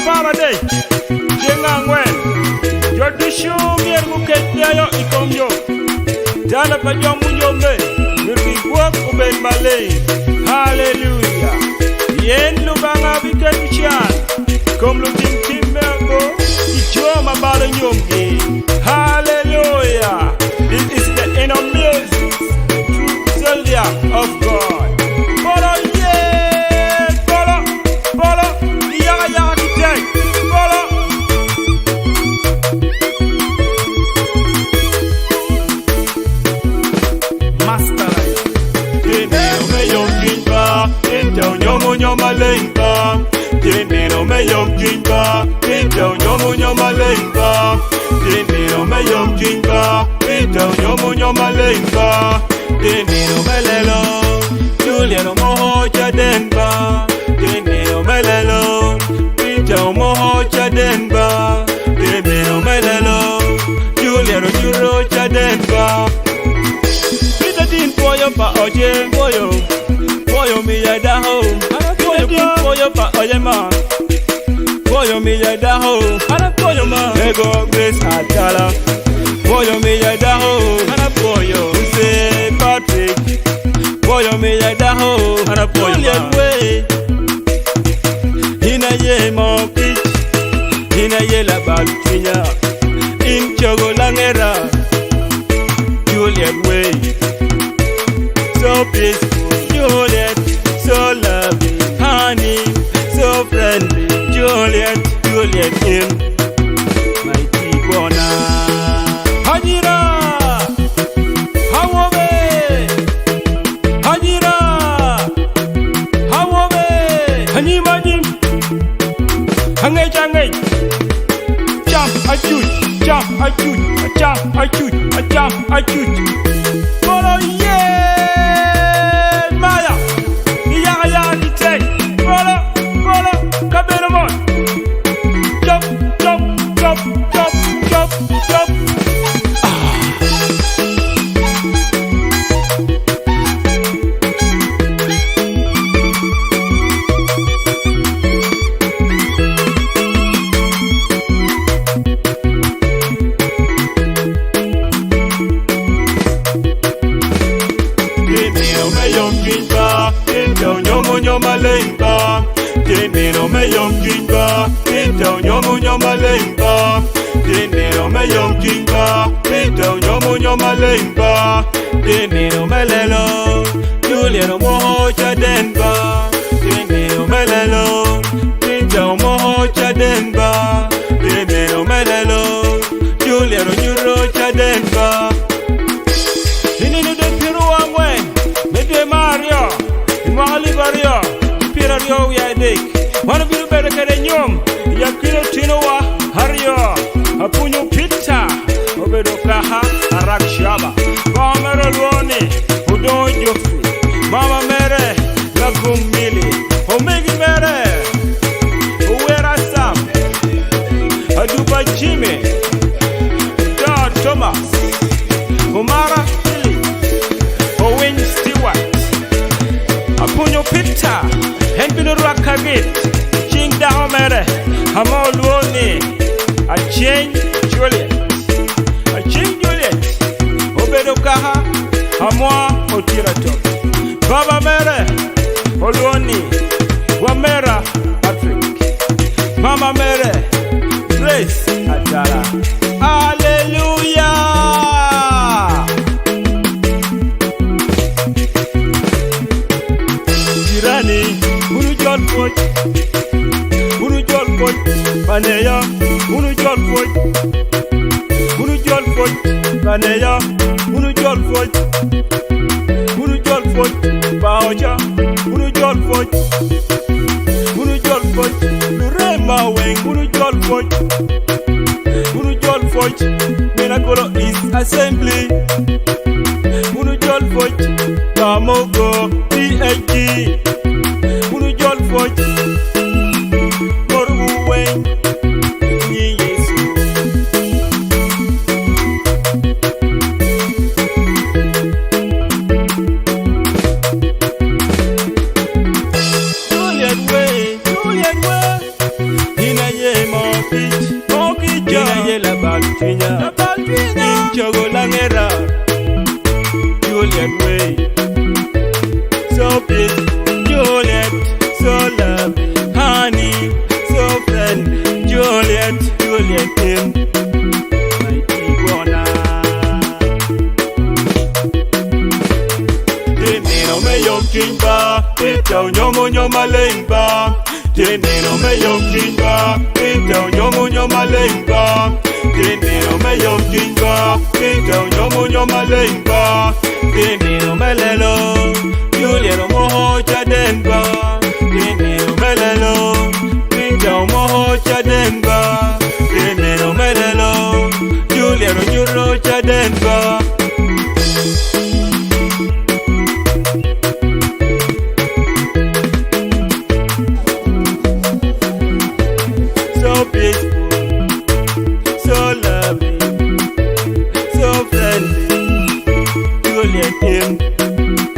Faraday, Jengangwen, Jodishu Mier Muketiayo Ikomyo, Jana Pajomuyombe, Nurikwak Uben Malay, Hallelujah, Yen Lubanga Vikachan, Kom Lutin Timbergo, Ichoma Balanyomgi, Hallelujah, this is the end of music, true soldier of God. Nyoma lenga, dinero me yom jinga, pito nyoma lenga, dinero me yom jinga, pito nyoma lenga, dinero me lelo, Juliano mohocha denba, dinero me lelo, pito mohocha denba, dinero me lelo, Juliano jurocha denba, pito din poyo pa oje poyo mi ya da ho. Poyo pa oye ma, poyo mi ya da ho, ana poyo ma. Ego Grace Atala, poyo mi ya da ho, ana poyo. Say Patrick, poyo mi ya da ho, ana poyo ma. Hina ye mo pitch, hina ye la baltinya, in chogo langera, Juliet way, so peaceful, Juliet, so loving. Honey, so friendly, Juliet in my Tigona. Hajira, Hawobe, Hajira, Hawobe, Hanimajim, Hangay, jump, I shoot. Follow, yeah, Maya. Nyoma lenga, dinero me yom jinga, pito nyoma lenga, dinero me yom jinga, pito nyoma lenga, dinero me lelo, Juliano mohocha denba, dinero me lelo, pito mohocha denba, dinero me lelo, Juliano jurocha denba. Hininu de piru amwen, me de Mario. Mahali Bario, Pirario Yadik, one of you better get a Nyom, Yakino Tinoa, Hario, Apunyo Pizza, Obedokaha, Arakshaba, Mama Roni, Udon Joffrey, Mama Mere, Lagum Mili, Omegi Mere, Uwera Sam, Aduba Jimmy, Don Thomas, Omara Philly, Owen Stewart. Apunyo Pita, Henbino Rakagit, King Dahomere, Hamal Woni, a chain Juliet, Obedokaha, Hamwa Otirato, Baba Mere, Olwoni, Wamera, Patrick, Mama Mere, Grace Atala. Hallelujah! Unu jol poj, paneya, unu jol poj, paneya, unu jol poj, baoja, unu jol poj, nurema weng, unu jol poj, Menakolo East Assembly, unu jol poj, Kamogo, PhD. Juliet way, that way. So peaceful, Juliet, so lovely, honey, so friendly, Juliet, Juliet Kim, my Iguana. Dinero me yom chinga, pita nyomo nyoma lengba. Dinero me yom chinga, pita nyomo nyoma lengba. Dinero me yom chinga, pita nyomo nyoma lengba. Dinero me lelo, Juliet moho chadenba. Dinero me lelo, pita moho chadenba. Dinero me lelo, Juliet nyuro chadenba. So peaceful, so lovely, so friendly, Juliet Kim.